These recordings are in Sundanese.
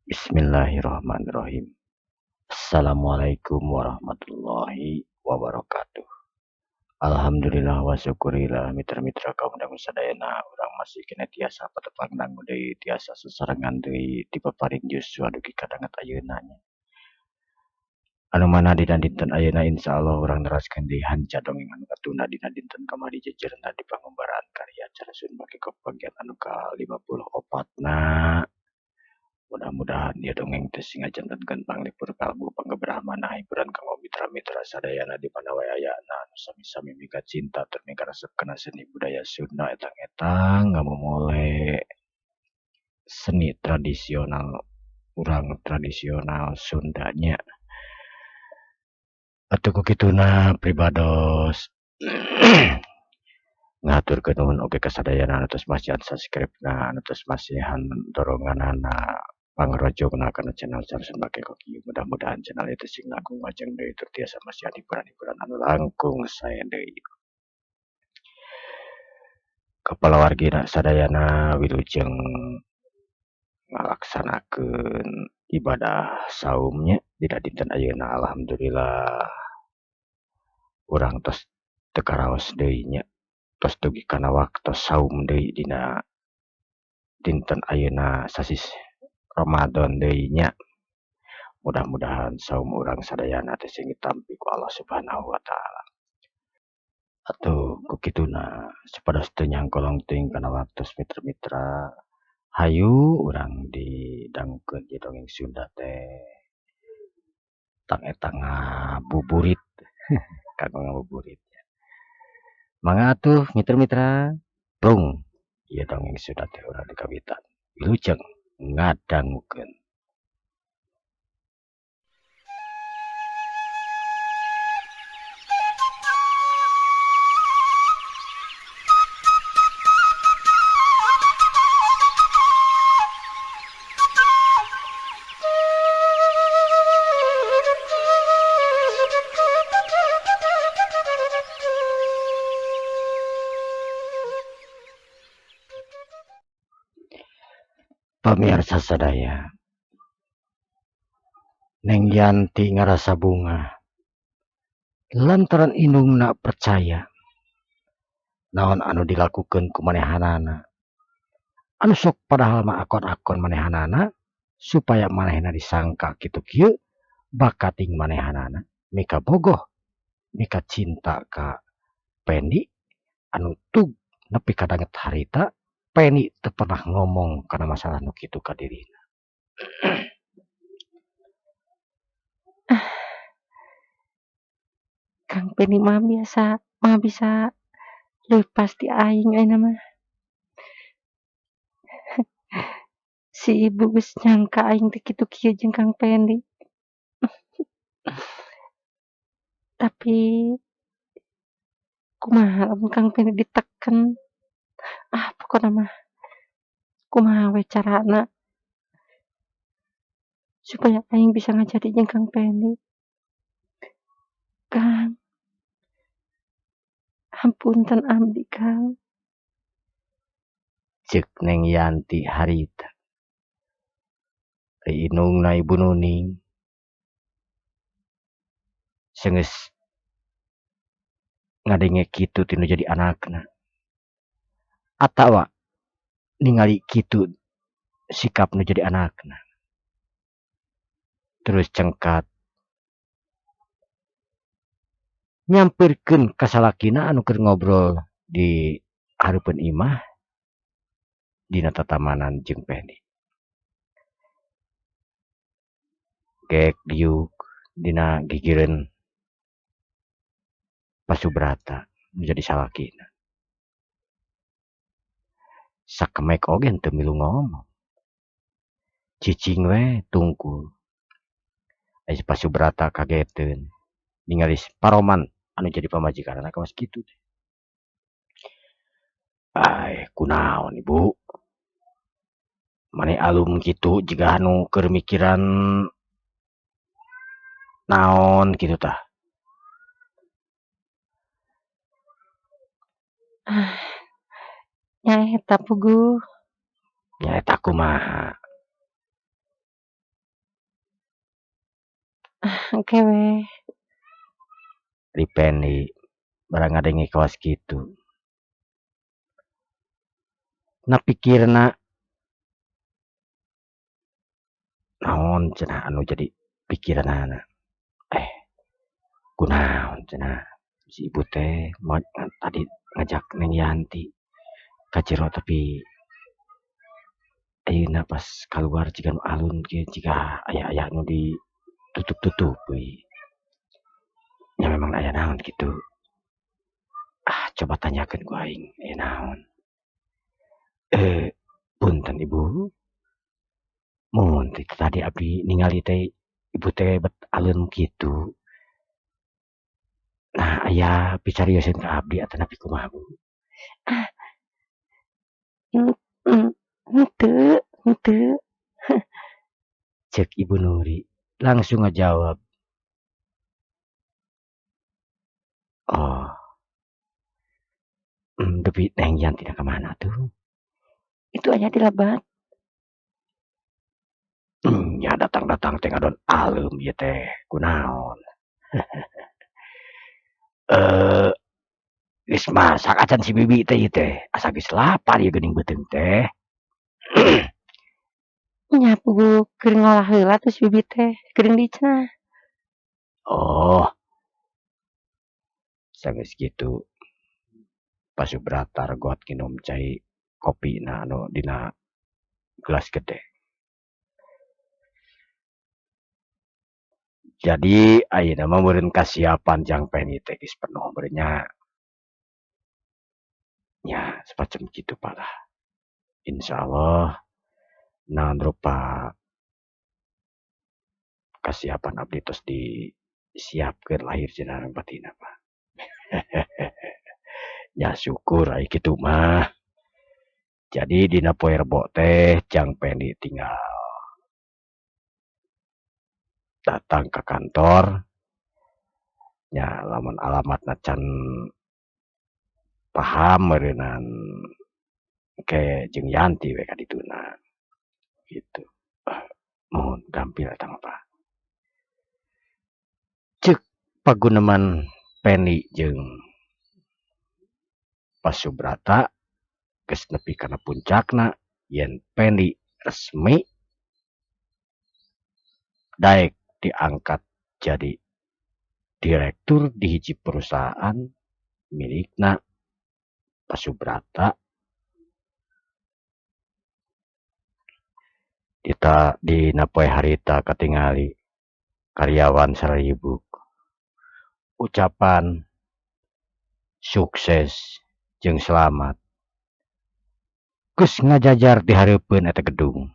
Bismillahirrahmanirrahim. Assalamualaikum warahmatullahi wabarakatuh. Alhamdulillah wa syukurillah mitra-mitra kaum dangu sadayana urang masih kena tiasa patepang dangu deui tiasa sesarengan deui dipaparing Joshua dugi kadanget ayeuna nya. Anu mana dina dinten ayeuna insyaallah urang neraskeun deui hanca dongeng anu katuna dina dinten kamari jejerna di pangumbaraan karya acara sun make bagian anu ka-54 na. Mudah-mudahan dia dongeng teh sing ngajantenkeun panglipur kalbu panggeberah manah hiburan kanggo mitra-mitra sadayana di mana wae ayana anu sami-sami mika cinta tur mika resep kana seni budaya Sunda etang-etang ngamumule seni tradisional urang tradisional Sundanya. Atuh kukituna pribados ngaturkeun nuhun oge ka sadayana anu tos masihan subscribe-na anu tos masihan doronganana pangrojongna kana channel Carson Make Koki. Mudah-mudahan channel itu sing langkung majeng deui tur tiasa masihan hiburan-hiburan anu langkung sae deui. Kepala wargina sadayana wilujeng ngalaksanakeun ibadah saumnya dina dinten ayeuna alhamdulillah urang tos teu karaos deui nya tos dugi kana waktos saum deui dina dinten ayeuna sasis Ramadan deui nya. Mudah-mudahan saum urang sadayana teh sing ditampi ku Allah Subhanahu wa taala. Atuh kukituna supados teu nyangkolong teuing kana waktos mitra-mitra hayu urang didangukeun ieu dongeng Sunda teh tang-etang ngabuburit kanggo ngabuburit. Mangga atuh mitra-mitra plung ieu dongeng Sunda teh urang dikawitan wilujeng ngadangukeun. Pamirsa sadaya, Neng Yanti ngarasa bunga lantaran indungna percaya naon anu dilakukeun ku manehanana anu sok padahal mah akon-akon manehanana supaya manehna disangka kitu kieu bakating manehanana mika bogoh mika cinta ka Pendi anu tug nepi kadanget harita Pendi teu pernah ngomong kana masalah nu kitu ka dirina. Kang Pendi mah bisa leupas ti aing ayeuna mah. Si ibu geus nyangka aing teh kitu kieu jeung Kang Pendi. Tapi kumaha lamun Kang Pendi diteken. Pokona mah kumaha we carana supaya aing bisa ngajadi jeung Kang Pendi. Kang, hampunten abdi Kang. Ceuk Neng Yanti harita. Inungna Ibu Nuning seungeus ngadenge kitu tinu jadi anakna. Atawa ningali kitu sikap nu jadi anakna. Terus cengkat nyampirkeun ka salakina anu keur ngobrol di hareupeun imah dina tatamanan jeung Pendi. Gek diuk dina gigireun Pasubrata nu jadi salakina. Sakemek oge teu milu ngomong. Cicing we tungkul. Si Pasubrata kageteun ningali Paroman anu jadi pamajikanna kawas kitu teh. Kunaon Ibu? Mane alum kitu jiga anu keur mikiran naon kitu tah. Nyaeta puguh. Nyaeta kumaha? engke we. Ripeni barang ngadenge kawas kitu. Napikirna naon cenah anu jadi pikiranana. Kunaon cenah. Si ibu teh tadi ngajak Neng Yanti ka jero tapi ayeuna pas kaluar jiga nu alun kieu jiga aya nu ditutup-tutupi. Ya memang aya naon kitu. Coba tanyakeun ku aing aya naon. Punten Ibu. Mun tadi abdi ningali teh ibu teh bet alun kitu. Nah, aya picarioseun ka abdi atawa nepi kumaha Bu? Henteu. Cek Ibu Nuri. Langsung ngejawab. Oh. Tapi Neng Yanti ka mana tuh? Itu aya di lebat. Ya datang-datang teh ngadon alem ieu teh. Kunaon? Geus masak acan si bibi teh ieu teh. Asa geus lapar ieu geuning beuteung teh. Nya puguh keur ngolah heula atuh si bibi teh, geuning di cenah. Oh. Sageus kitu Pasubrata regot nginum cai kopina anu dina gelas gede. Jadi ayeuna mah meureun kasiapan Jang Peni teh geus penuh beureun nya. Ya, semacam kitu lah. Insyaallah naon rupa kasiapan abdi tos disiapkeun lahir cenah batina mah. Ya syukur ai kitu mah. Jadi dina poe Rebo teh Jang Peni tinggal datang ke kantor. Ya lamun alamatna can paham meureunan ke jeung Yanti we ka dituna. Gitu. Mohon gampil eta mah Pak. Ceuk paguneman Peni jeung Pasubrata geus nepi kana puncakna yen Peni resmi daek diangkat jadi direktur di hiji perusahaan milikna Pasubrata. Dina poe harita katingali karyawan 1000 ucapan sukses jeung selamat geus ngajajar di hareupeun eta gedung.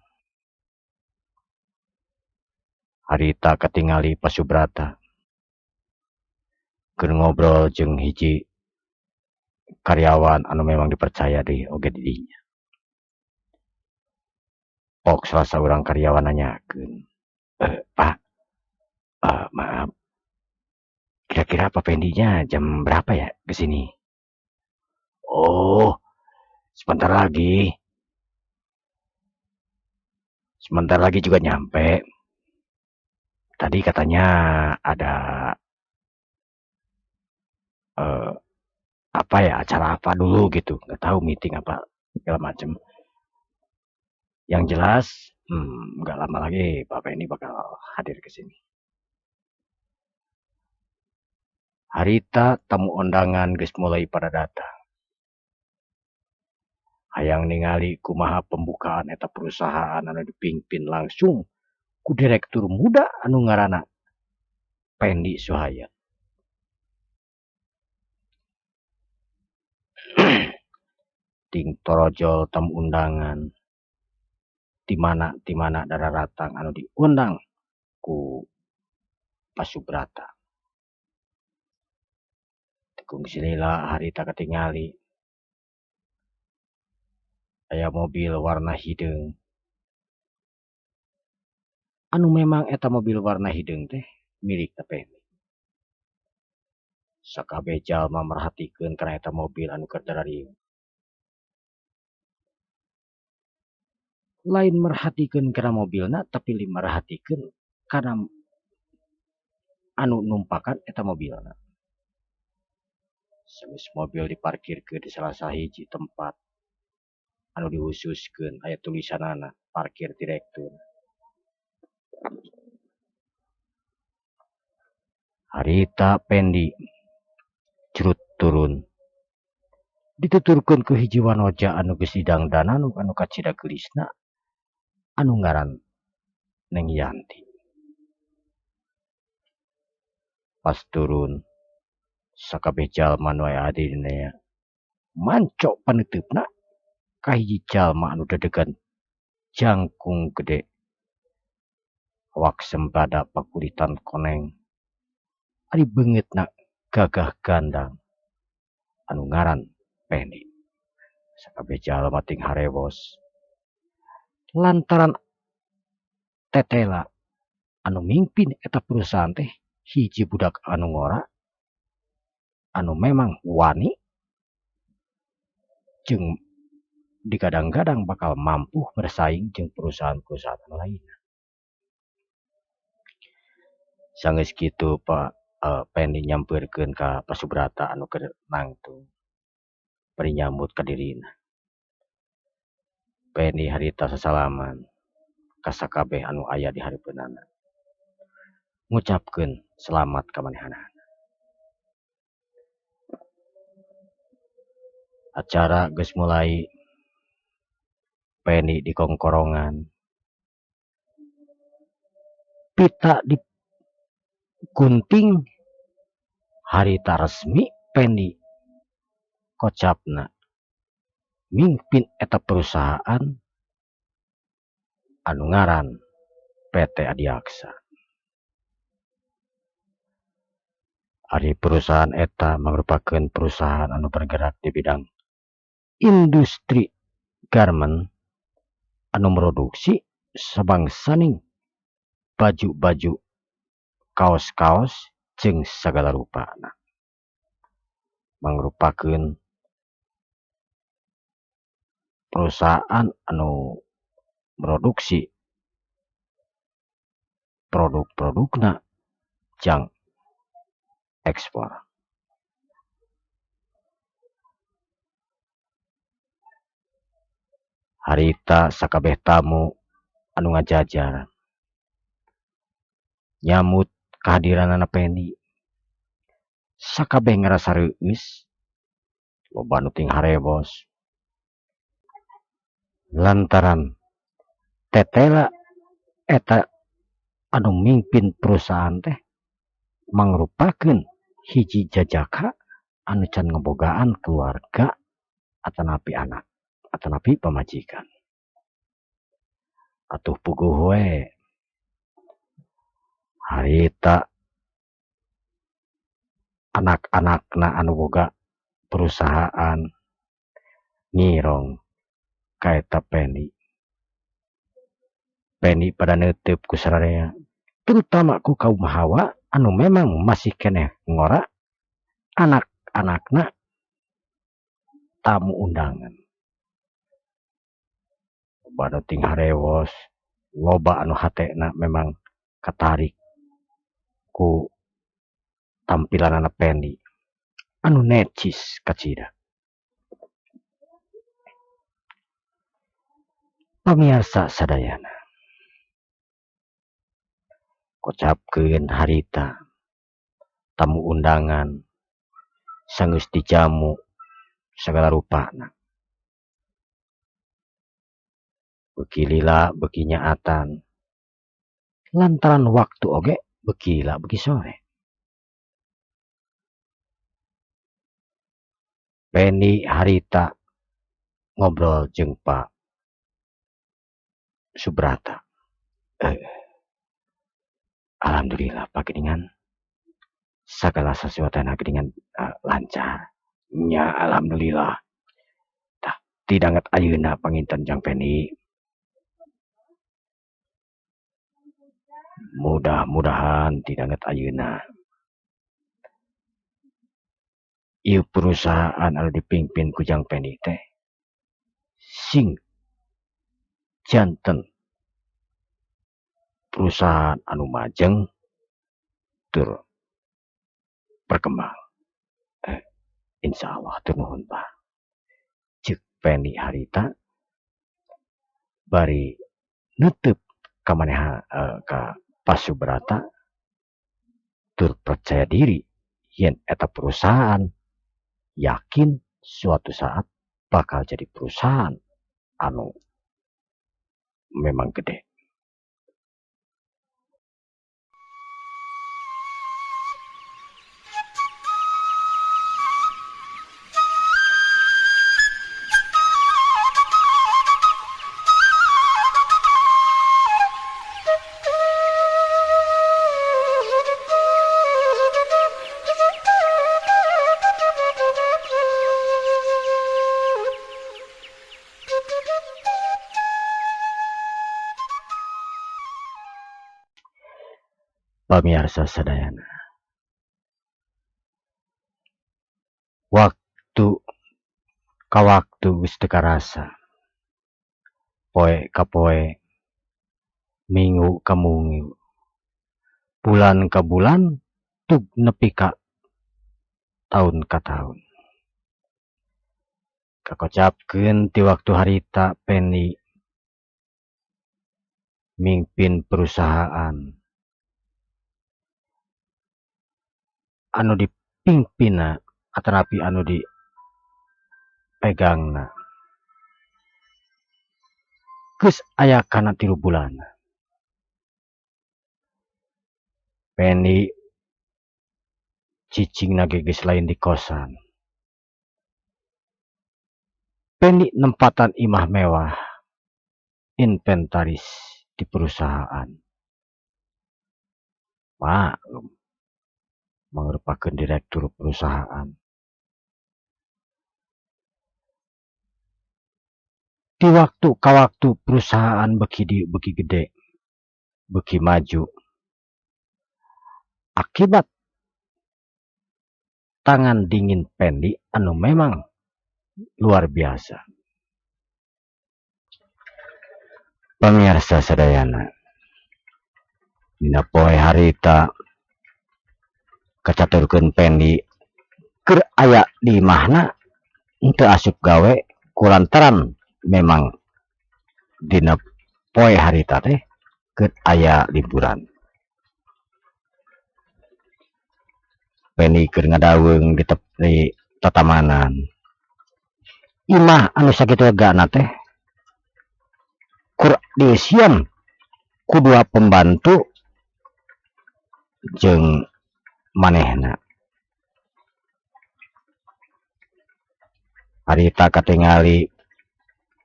Harita katingali Pasubrata keur ngobrol jeung hiji karyawan anu memang dipercaya deui oge di dinya. Pok salah saurang karyawan nanyakeun, Pak, maaf, kira-kira Pak Pendinya jam berapa ya ke sini? Oh, sebentar lagi. Sebentar lagi juga nyampe. Tadi katanya ada apa ya, acara apa dulu gitu. Nggak tahu meeting apa segala macam. Yang jelas, nggak lama lagi Pak Penny bakal hadir ke sini. Harita tamu undangan geus mulai pada datang. Hayang ningali kumaha pembukaan eta perusahaan anu dipimpin langsung ku direktur muda anu ngaranna Pendi Suhayat. Ting torojol tamu undangan di mana dararatang anu diundang ku Pasubrata. Tikung silila harita katingali aya mobil warna hideung. Anu memang eta mobil warna hideung teh milik Pendi. Sakabeh jalma merhatikeun kana eta mobil anu keur darariung. Lain merhatikeun kana mobilna tapi merhatikeun kana anu numpakan eta mobilna. Sanes mobil diparkirkeun di salah sahiji tempat anu dihususkeun aya tulisanana parkir direktur. Harita Pendi curut turun dituturkeun ku hiji wanoja anu geus didangdanan anu kacida geulisna anu ngaran Neng Yanti. Pas turun sakabeh jalma nu aya di dinya manco paneutupna ka hiji jalma anu dedegan jangkung gede awak sembada pakulitan koneng ari beungeutna gagah gandang anu ngaran Pendi. Sakabeh jalma ting harewos lantaran tetela anu mimpin eta perusahaan teh hiji budak anu ngora anu memang wani jeung digadang-gadang bakal mampu bersaing jeung perusahaan-perusahaan lain. Sanggeus kitu Pak Pendi nyampeurkeun ka Pak Subrata anu keur nangtung bari nyambut ka dirina. Pendi harita sasalaman ka sakabeh anu aya di hareupeunana. Ngucapkeun selamat kamanehanana. Acara geus mulai. Pendi di kongkorongan. Pita di gunting harita resmi Pendi kocapna mimpin eta perusahaan anu ngaran PT Adiaksa. Ari perusahaan eta merupakeun perusahaan anu bergerak di bidang industri garment anu produksi sabangsaning baju-baju kaos-kaos jeung sagala rupana. Mangrupakeun perusahaan anu produksi produk-produkna jang ekspor. Harita sakabeh tamu anu ngajajar nyamut kehadiranana Pendi. Sakabeh ngarasa reueus, loba anu ting harewos. Lantaran tetela eta anu mimpin perusahaan teh mangrupakeun hiji jajaka anu can ngebogaan keluarga atanapi anak, atanapi pamajikan. Atuh puguh we harita anak-anakna anu boga perusahaan ngirong ka eta Pendi. Pendi pada neuteup ku sararea, terutama ku kaum hawa anu memang masih keneh ngora anak-anakna tamu undangan. Loba anu ting harewos, loba anu hatena memang katarik ku tampilanana Pendi anu necis kacida. Pamirsa sadayana, kocapkeun harita tamu undangan sanggeus dijamu sagala rupana. Beuki lila beuki nyaatan lantaran waktu oge beuki lila beuki sore. Pendi harita ngobrol jeung Pak Subrata. Alhamdulillah Pak Geningan sagala sesuatana Geningan lancar. Nya alhamdulillah. Tah tidanget ayeuna panginten Jang Pendi. Mudah-mudahan tidanget ayeuna ieu perusahaan anu dipimpin ku Jang Pendi teh sing janten perusahaan anu majeng tur berkembang. Insya Allah tur nuhun Pak. Cek Penny harita bari nutup ka maneha ka Pasubrata tur percaya diri yen eta perusahaan yakin suatu saat bakal jadi perusahaan anu memang gede. Pamirsa sadayana, waktu ka waktu geus teu karasa, poe ka poe, minggu ka minggu, bulan ka bulan, tug nepi ka tahun ka tahun. Kakocapkeun ti waktu harita Penny mimpin perusahaan anu dipingpinna atanapi anu dipegangna geus aya kana 3 bulan. Penny cicingna ge geus lain di kosan. Penny nempatan imah mewah, inventaris di perusahaan. Maklum, mangrupakeun direktur perusahaan. Di waktu ka waktu perusahaan beki gede, beki maju. Akibat tangan dingin Penny anu memang luar biasa. Pamirsa sadayana, dina poe harita kacaturkeun Penny keur aya di imahna henteu asup gawe kulantaran memang dina poe harita teh keur aya liburan. Penny keur ngadaweung di tatamanan. Imah anu sakitu egana teh kur diisian ku 2 pembantu jeung manehna. Harita katingali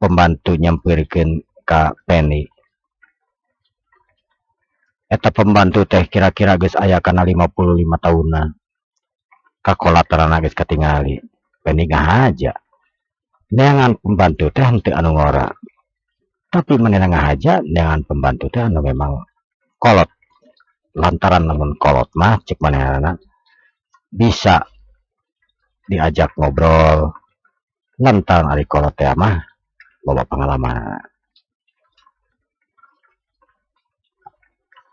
pembantu nyampeurkeun ka Penny. Eta pembantu teh kira-kira geus aya kana 55 tahunan. Kakolateranna geus katingali. Penny ngahaja. Neangan pembantu teh henteu anu ngora. Tapi manehna ngahaja neangan pembantu teh anu memang kolot. Lantaran namun kolot mah cek manehna bisa diajak ngobrol. Lantaran ari kolot teh mah loba pengalaman.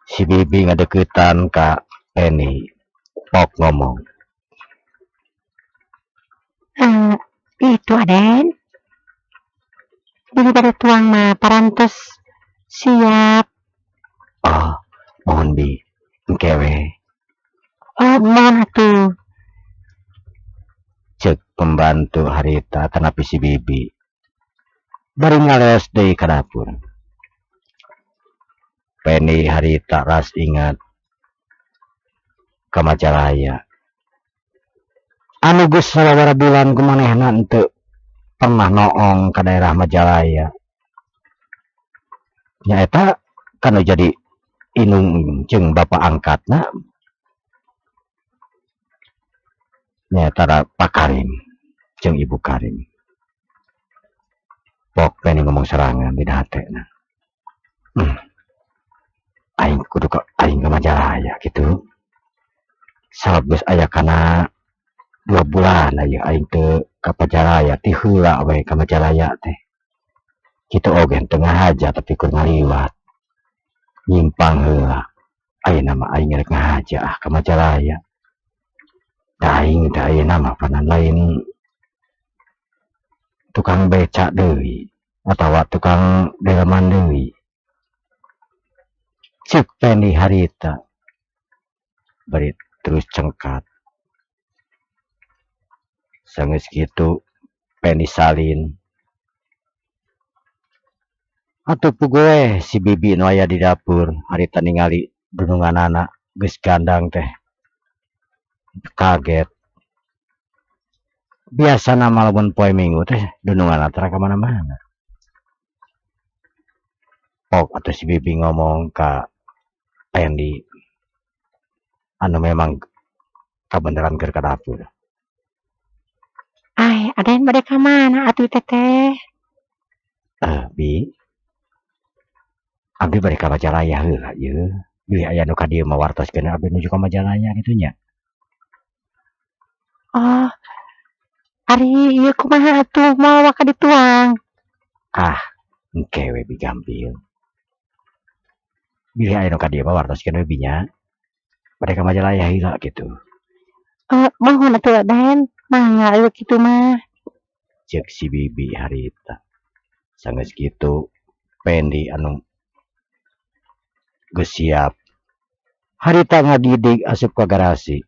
Si Bibi ngadeuketan ka Penny, pok ngomong. Itu Aden. Daripada tuang mah parantos siap. Oh, mohon Bi, engkewe. Oh, mohon atuh. Cek pembantu harita tanapi si Bibi. Bari ngaleos deui ka dapur. Penny harita ras ingat ka Majalaya. Anu geus sababaraha bulan kumanehna henteu pernah noong ka daerah Majalaya. Nyaeta kanu jadi inung jeung bapak angkatna nyaeta Pak Karim jeung Ibu Karim. Pok Penny ngomong serangan di hatena. Aing kudu aing ke Majalaya gitu. Sabab geus aya kana 2 bulan aya aing teu ka Majalaya, ti heula we ka Majalaya teh. Kitu oge teu ngahaja tapi keur ngaliwat. Nyimpang heula. Ayeuna mah aing rek ngahaja ka Majalaya. Da aing teh ayeuna mah panan lain tukang beca deui atawa tukang daleman deui. Ceuk Pendi harita bari terus cengkat. Sageus kitu Pendi salin. Atuh puguh si bibi nu aya di dapur harita ningali dununganana geus gandang teh kaget. Biasana mah lamun poe Minggu teh dununganna tara ka mana-mana. Pok atuh si bibi ngomong ka Pendi anu memang kabeneran keur ka dapur. Ai, Aden bade ka mana atuh teteh? Bi, abdi bade ka Majalaya heula ieu. Bilih aya nu ka dieu mawartoskeun abdi nuju ka Majalaya kitu nya. Oh, ari ieu kumaha atuh moal waka dituang? Ah, engke we bi gampil. Bilih aya nu ka dieu mawartoskeun we binya. Bade ka Majalaya heula kitu. Mohon atuh Aden, mangga euh kitu mah. Ceuk si bibi harita. Sageus kitu Pendi anu geus siap. Harita ngadidig asup ka garasi.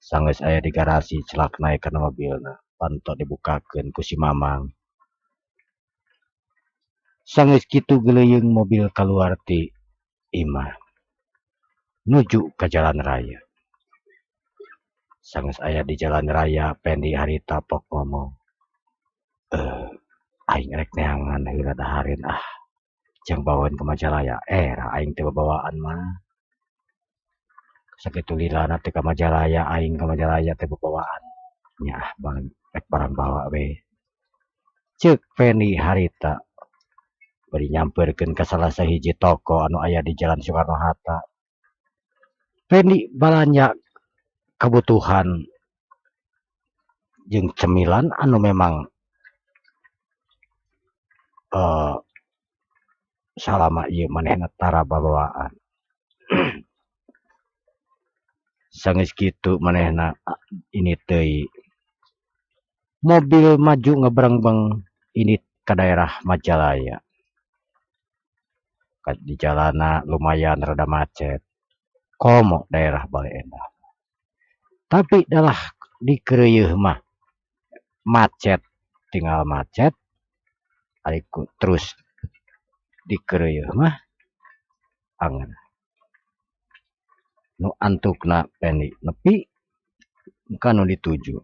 Sageus aya di garasi celak naik kana mobilna. Panto dibukakeun ku si Mamang. Sageus kitu geuleuyung mobil kaluar ti imah. Nuju ka jalan raya. Sageus aya di jalan raya Pendi harita pok ngomong. Aing rek neangan heula dahareun jeung bawaeun ka Majalaya. Aing teu babawaan mah. Sakitu lilana teh ka Majalaya aing ka Majalaya teh babawaan. Nya rek barang bawa we. Ceuk Pendi harita bari nyampeurkeun ka salah sahiji toko anu aya di Jalan Soekarno Hatta. Pendi balanja kabutuhan jeung cemilan anu memang salama ieu manehna tara babawaan. Sageus kitu manehna ini teuy mobil maju ngaberengbeng ini ka daerah Majalaya. Di jalanna lumayan rada macet. Komo daerah Bale Endah. Tapi dalah di keureueuh mah macet tinggal macet. Ari terus di keureueuh mah angeun. Nu antukna Pendi nepi ka nu dituju.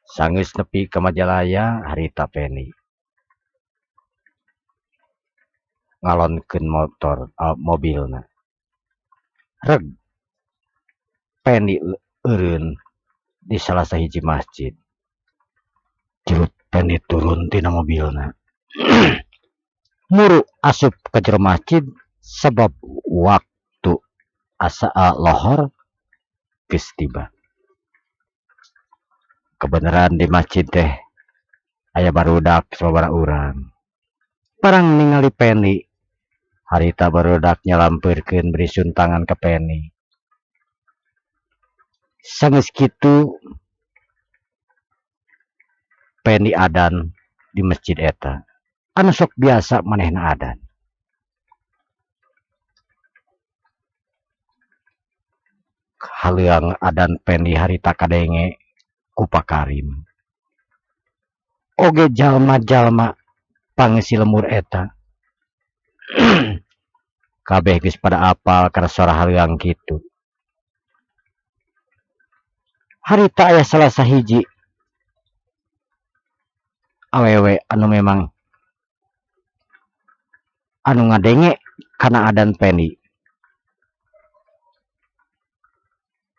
Sageus nepi ka Majalaya harita Pendi ngalonkeun mobilna. Reg Pendi eureun di salah sahiji masjid. Cilut Pendi turun tina mobilna. Muru asup ka jero masjid sabab waktu lohor geus tiba. Kebeneran di masjid teh aya barudak sababaraha urang. Barang ningali Pendi harita barudak nyalampeurkeun beri suntangan ka Pendi. Sageus kitu Pendi adan di masjid eta. Anu sok biasa manehna adan. Haleuang adan Pendi harita kadenge ku pakarim. Oge jalma-jalma pangisi lemur eta. Kabeh geus pada apal kana sora haleuang kitu. Harita aya salah sahiji awewe anu memang anu ngadenge kana adan Pendi.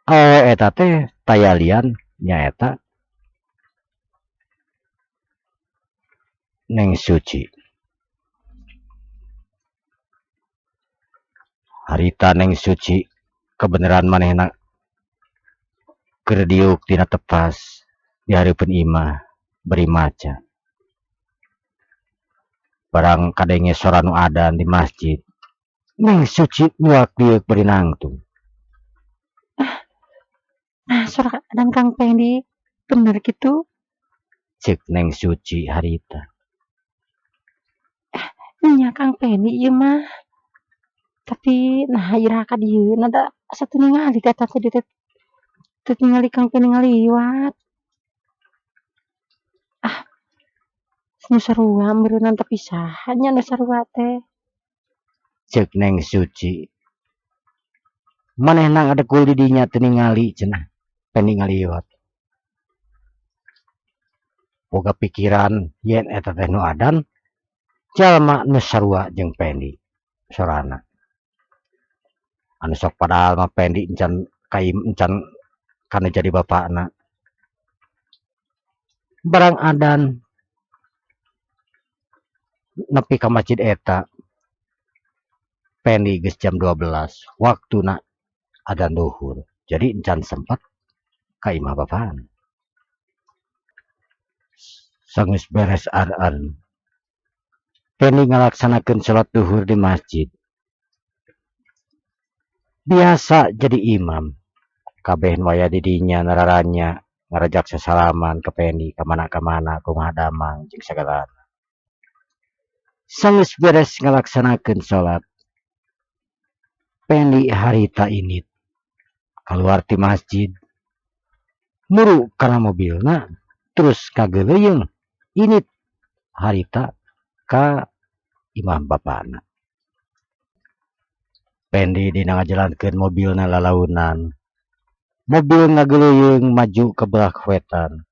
Awewe eta teh tayalian nyaeta Neng Suci. Harita Neng Suci kebeneran manehna keur diuk tina tepas di hareupeun imah beri maca. barang kadenge sora nu adan di masjid Neng Suci nuak dieu bari nangtung. Nah, sora dan Kang Pendi bener gitu. Cek Neng Suci harita. Nya Kang Pendi ieu mah. Tapi nah ira ka dieu nada satu ningali kata tadi teh ningali Kang Pendi ngaliwat. Ah, nu sarua meureunna teu pisahan nya nu sarua teh. Cek Neng Suci. Manehna ngadekul di dinya teu ningali cenah. Pendi ngaliwat. Boga pikiran yen eta teh nu adan jalma nu sarua jeung Pendi sorana. Anu sok padahal mah Pendi encan kana jadi bapakna. Barang adan nepi ka masjid eta Pendi geus jam 12 waktuna adzan duhur. Jadi encan sempat ka imah bapana. Sanggeus beres ar-ar Pendi ngalaksanakeun salat duhur di masjid. Biasa jadi imam. Kabeh waya di dinya nararanya ngarajak sasalaman ke Pendi kamana-kamana kumaha damang jeung sagalana. Sanggeus beres ngalaksanakeun salat Pendi harita init kaluar ti masjid muru kana mobilna terus kageuleuyeung init harita ka imah bapana. Pendi dina ngajalankeun mobilna lalaunan. Mobil ngageuleuyeung maju ke belah wetan.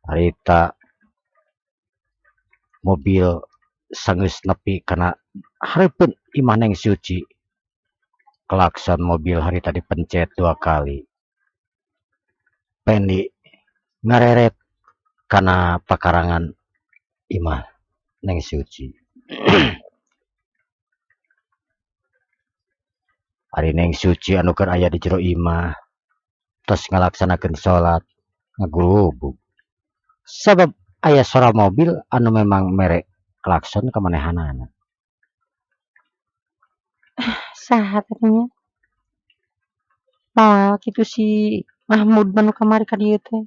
Harita mobil sanggeus nepi kana hareupeun imah Neng Suci. Klakson mobil harita dipencet 2 kali. Pendi ngareret kana pakarangan imah Neng Suci. Ari Neng Suci anu keur aya di jero imah tos ngalaksanakeun salat ngagulubug. Sabab aya sora mobil anu memang mere klakson kamanehanana. Saha teh nya? Nah, kitu si Mahmud mah nu kamari ka dieu teh.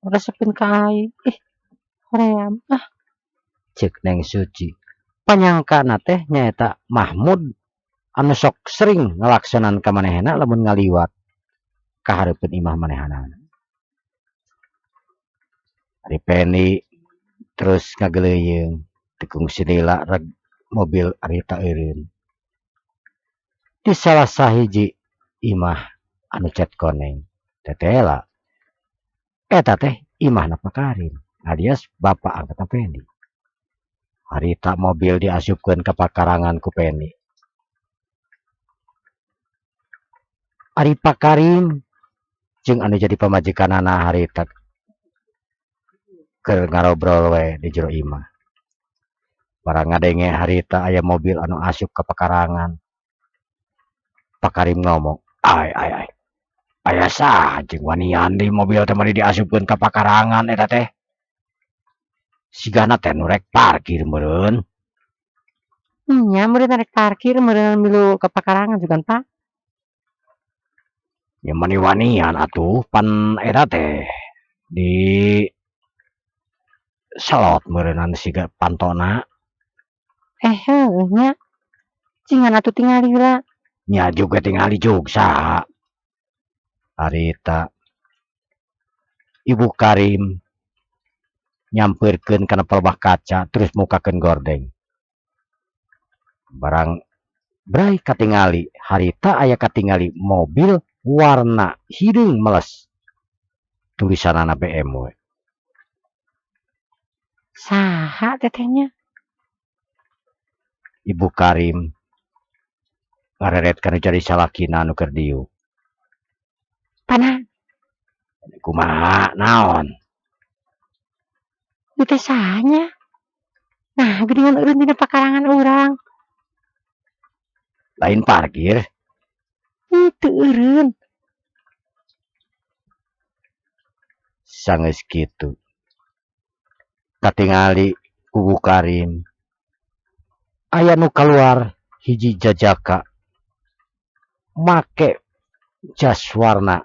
Resepkeun ka ai. Hoream. Cek Neng Suci. Panyangkana teh nyaeta Mahmud anu sok sering ngalaksonan ka manehna lamun ngaliwat ka hareupeun imah manehanana. Ari Pendi terus ngageuleuyeung tikung silila reg mobil harita eureun. Di salah sahiji imah anu cet koneng tetela. Eta teh imahna Pak Karim alias bapak angkatna Pendi. Harita mobil diasupkeun ka pakarangan ku Pendi. Ari Pak Karim jeung anu jadi pamajikanana harita keur ngarobrol we di jero imah. Barang ngadenge harita aya mobil anu asup ka pakarangan. Pak Karim ngomong, "Ai. Aya saha jeung wanian di mobil teh mari diasupkeun ka pakarangan eta teh? Sigana teh nu rek parkir meureun." Nya meureun rek parkir meureun milu ka pakarangan sugan Pak. Ya mani wanian atuh pan eta teh di salot meureunna siga pantona. Heuh nya. Cingan atuh tingali heula. Nya juga tingali jug saha. Harita Ibu Karim nyampeurkeun kana pelbah kaca terus mukakeun gordeng. Barang brai katingali harita aya katingali mobil warna hideung meles. Tulisanana BMW. Saha teh nya? Ibu Karim ngareret kana jadi salakina anu keur diuk. Pana? Kumaha naon? Ieu teh saha nya? Nah, geuningan eureun dina pakarangan urang. Lain parkir? Teu eureun. Sanggeus kitu katingali kubu Karim aya nu keluar hiji jajaka make jas warna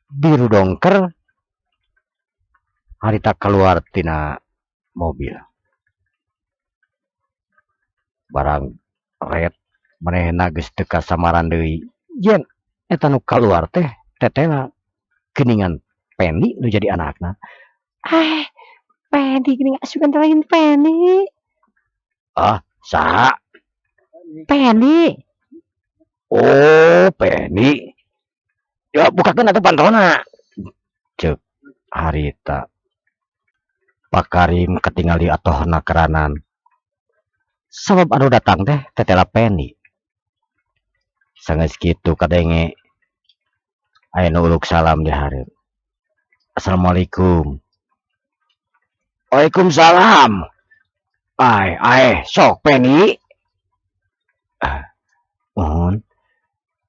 biru dongker harita keluar tina mobil barang red manehna geus teu kasamaran deui yen eta nu keluar teh tetela geuningan Penny nu jadi anakna. Penny gini asukan lain Penny. Ah, saha? Penny. Oh, Penny. Ya bukakeun atuh pantona. Ceuk harita. Pak Karim ketingali atohna keranan. Sabab anu datang teh tetela Penny. Sanggeus kitu kadenge aya nu uluk salam di hareup. Assalamualaikum. Waalaikumsalam. Sok Penny. Mohon.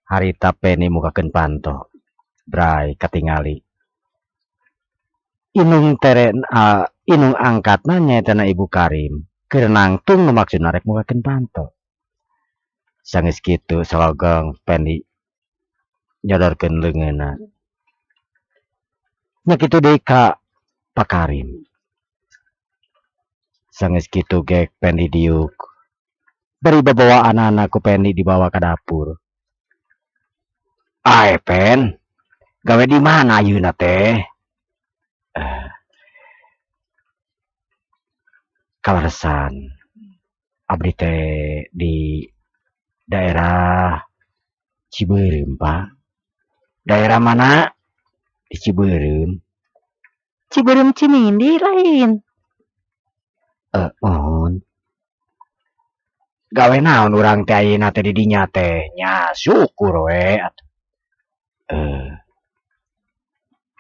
Harita Penny mukakeun panto. Bray katingali. Inung angkatna nyaetana Ibu Karim. Keur nangtung nu maksudna rek mukakeun panto. Sanggeus kitu salogong Penny nyodorkeun leungeunna. Nya kitu deui ka Pak Karim. Sanggeus kitu ge Penny diuk. Bari babawaan ku Penny dibawa ke dapur. Pen, gawe di mana ayeuna teh? Kaleresan. Abdi teh di daerah Cibeureum, Pak. Daerah mana? Di Cibeureum. Cibeureum Cimindi lain. Mohon. Gawe naon urang teh ayeuna teh di dinya teh? Nya syukur we.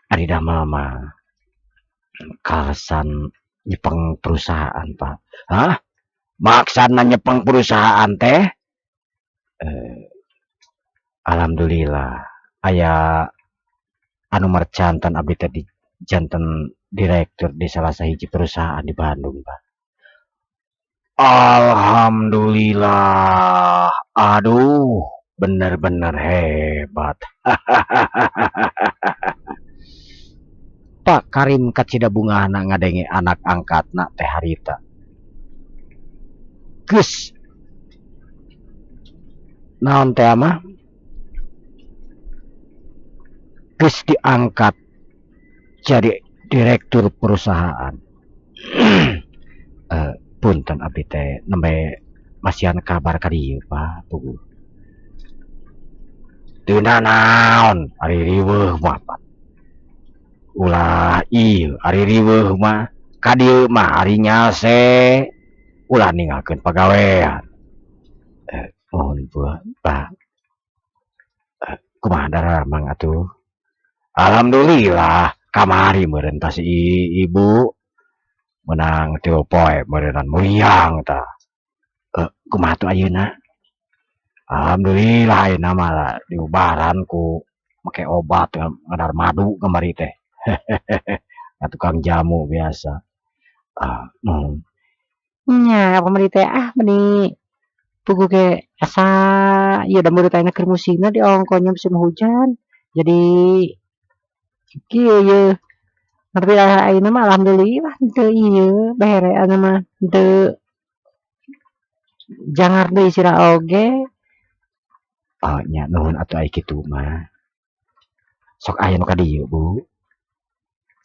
Ari damel mah kaleresan nyepeng perusahaan, Pak. Hah? Maksudna nyepeng perusahaan teh? Alhamdulillah aya anu mercantan abdi teh di janten direktur di salah sahiji perusahaan di Bandung, Pak. Alhamdulillah. Aduh, bener-bener hebat. Pak Karim kacida bungahna ngadenge anak angkatna teh harita. Geus naon teh mah? Geus diangkat jadi direktur perusahaan. Punten abdi teh nembe masihan kabar ka dieu, Pak. Puguh. Teu naon, ari riweuh mah, Pak. Ulah ieu ari riweuh mah ka dieu mah ari nyase ulah ninggalkeun pagawean. Mohon buat Pak. Kumaha daramang atuh? Alhamdulillah kamari meureun tah si ibu menang 3 poe meureunnan muriang tah. Kumaha tuh ayeuna? Alhamdulillah ayeuna mah diubaran ku make obat ngadar madu kamari teh. Tukang jamu biasa. Nya pamari teh meni puguh ge asa ieu da murid ayeuna keur musimna diongkonya musim hujan. Jadi kieu ye. Tapi ayeuna mah alhamdulillah teu ieu baherean mah teu jangar deui sira oge. Nya nuhun atuh ai kitu mah. Sok aya nu ka dieu, Bu.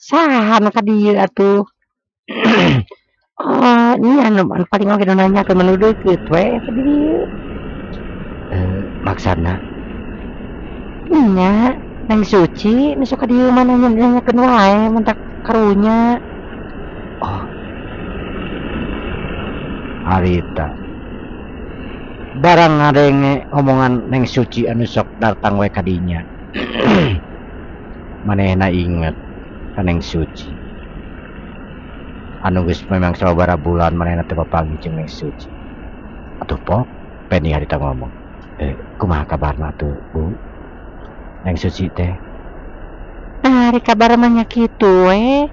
Saha nu ka dieu atuh? Nya anu paling oge nu nanyakeun manu deukeut we ka dieu. Maksudna? Nya Neng Suci nu sok ka dieu mah nanyakeun wae mentak karunya. Harita. Barang ngadenge omongan Neng Suci anu sok datang we ka dinya. Manehna inget ka Neng Suci. Anu geus memang sababaraha bulan manehna teu papanggih jeung Neng Suci. Atuh Pok, Penny harita ngomong. Kumaha kabarna tuh, Bu? Neng Suci teh. Ari kabar mah nya kitu we.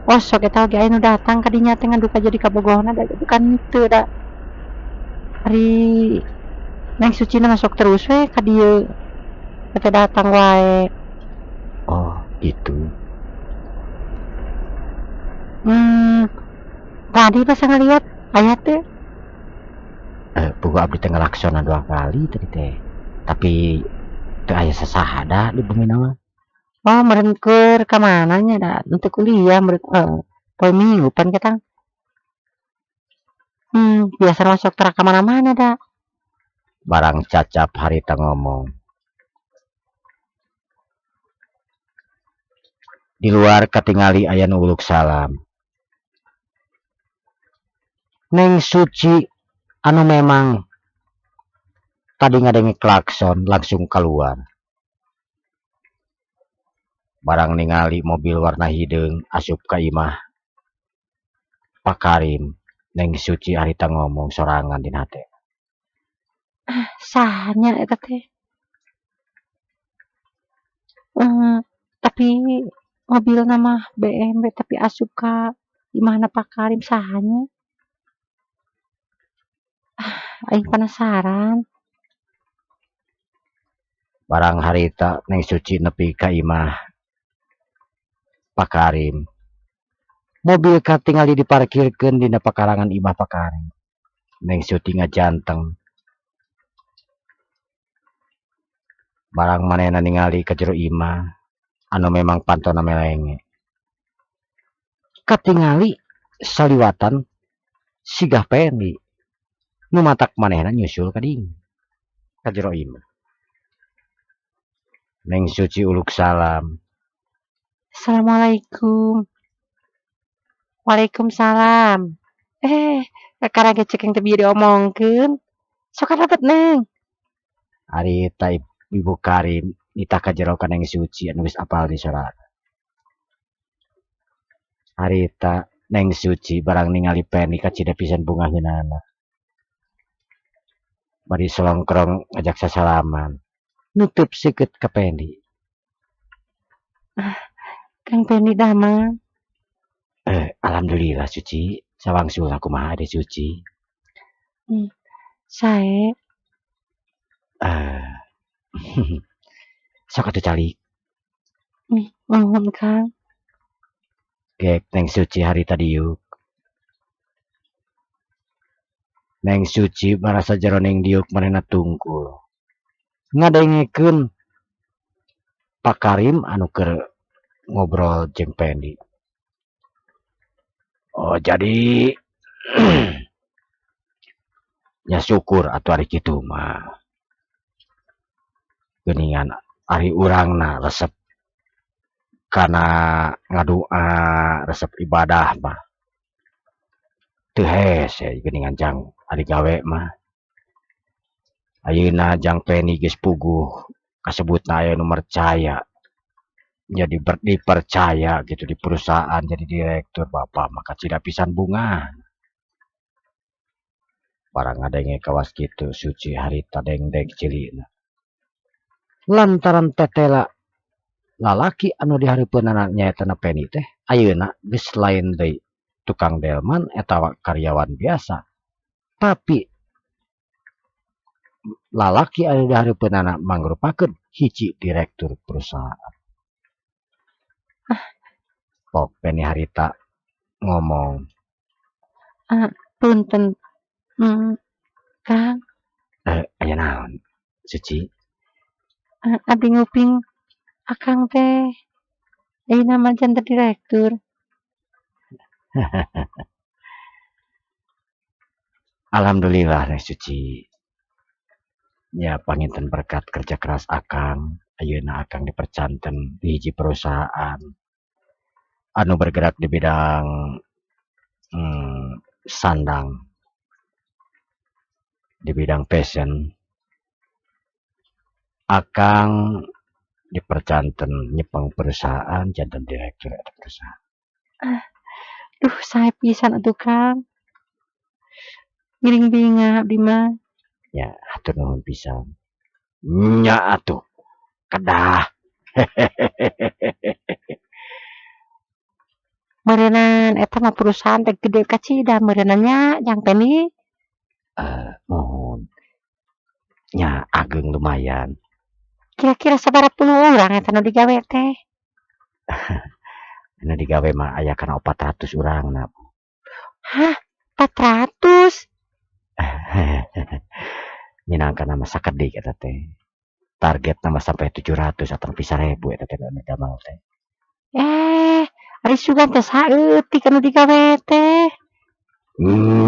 Oh sok eta oge aya nu datang ka dinya teh ngaduka jadi kabogohna da bukan teu da. Ari Neng Sucina masuk terus we ka dieu. Teh datang wae. Oh, gitu. Tadi pas ngeliat aya teh. Pugu abdi teh ngelaksona 2 kali tadi teh. Tapi teu aya sasaha da di bumi mah. Oh meureun keur ka mananya da? Teu kuliah meureun poe Minggu pan ketang. Biasa masuk tara ka mana-mana da. Barang cacap harita ngomong. Di luar katingali aya nu uluk salam. Neng Suci anu memang tadi ngadenge klakson langsung keluar. Barang ningali mobil warna hideung asup ka imah Pak Karim. Neng Suci harita ngomong sorangan dina hate. Sahanya eta teh? Tapi mobilna mah BMW tapi asup ka imahna Pak Karim sahanya? Aing penasaran. Barang harita Neng Suci nepi ka imah Pak Karim. Mobil katingali diparkirkeun dina pekarangan imah Pak Karim. Neng Suci ngajanteng. Barang manehna ningali ka jero imah anu memang pantona melenge. Katingali saliwatan sigah Pendi nu matak manehna nyusul ka ding ka jero imah. Neng Suci uluk salam. Assalamualaikum. Waalaikumsalam. Karage cek yang teu bieu diomongkeun. Sok karapet Neng. Harita Ibu Karim nitah ka jero ka Neng Suci anu geus apal di sorana. Harita Neng Suci barang ningali Pendi kacida pisan bunga heunana. Bari selongkrong ngajak sasalaman. Nutup seukeut ka Pendi. Kang Pendi damang. Alhamdulillah Suci. Sawangsul kumaha Ade Suci. Sae. Sok atuh calik. Nuhun Kang. Gek Neng Suci harita diuk. Neng Suci marasa jeroning diuk manehna tungkul. Ngadengekeun Pak Karim anu keur ngobrol jeung Pendi. Oh jadi ya syukur atuh ari kitu mah. Geuningan ari urangna resep kana ngadoa resep ibadah mah. Teu hese geuningan jang ari gawe mah. Ayeuna jang Pendi geus puguh kasebutna aya nu mercaya. Jadi dipercaya gitu di perusahaan jadi direktur Bapak maka cida pisan bunga. Barang ngadenge kawas kitu Suci harita deng-deng cilina. Lantaran tetela lalaki anu dihareupeunana nyaetana Pendi teh ayeuna geus lain deui tukang delman eta karyawan biasa. Tapi lalaki anu dihareupeunana mangrupakeun hiji direktur perusahaan. Pok Pendi harita ngomong. Punten. Kang. Aya naon Suci? Abdi nguping akang teh ayeuna mah janten direktur. Alhamdulillah Neng Suci. Ya panginten berkat kerja keras akang ayeuna akang dipercanten di hiji perusahaan anu bergerak di bidang sandang, di bidang fashion. Akang dipercanten nyepeng perusahaan janten direktur eta perusahaan. Duh sae pisan atuh Kang. Ngiring binga abdi mah. Ya hatur nuhun pisan. Nya atuh kedah. Meureunnan eta mah perusahaan teh gede kacida meureunnan nya Jang Peni. Mohon nya ageng lumayan. Kira-kira sabaraha puluh urang eta nu digawe teh? Anu digawe mah aya kana 400 urangna. Hah, 400? Minangkana mah sakedik eta teh. Targetna mah sampai 700 atau lebih 1000 eta teh anu damel teh. Ari sugan teh saeutik anu digawe teh?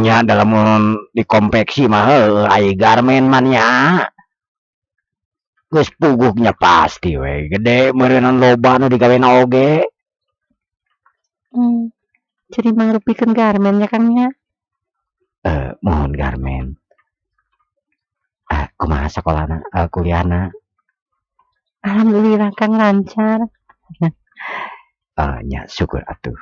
Nya dalam di konveksi mah heueuh aya garmen mah nya. Geus pugugnya pasti we, gede meureunnan loba nu digawena oge. Jadi mangrupikeun garmen nya Kang nya. Mohon garmen. Kumaha sakolana, kuliahna? Alhamdulillah Kang lancar. Nya syukur atuh.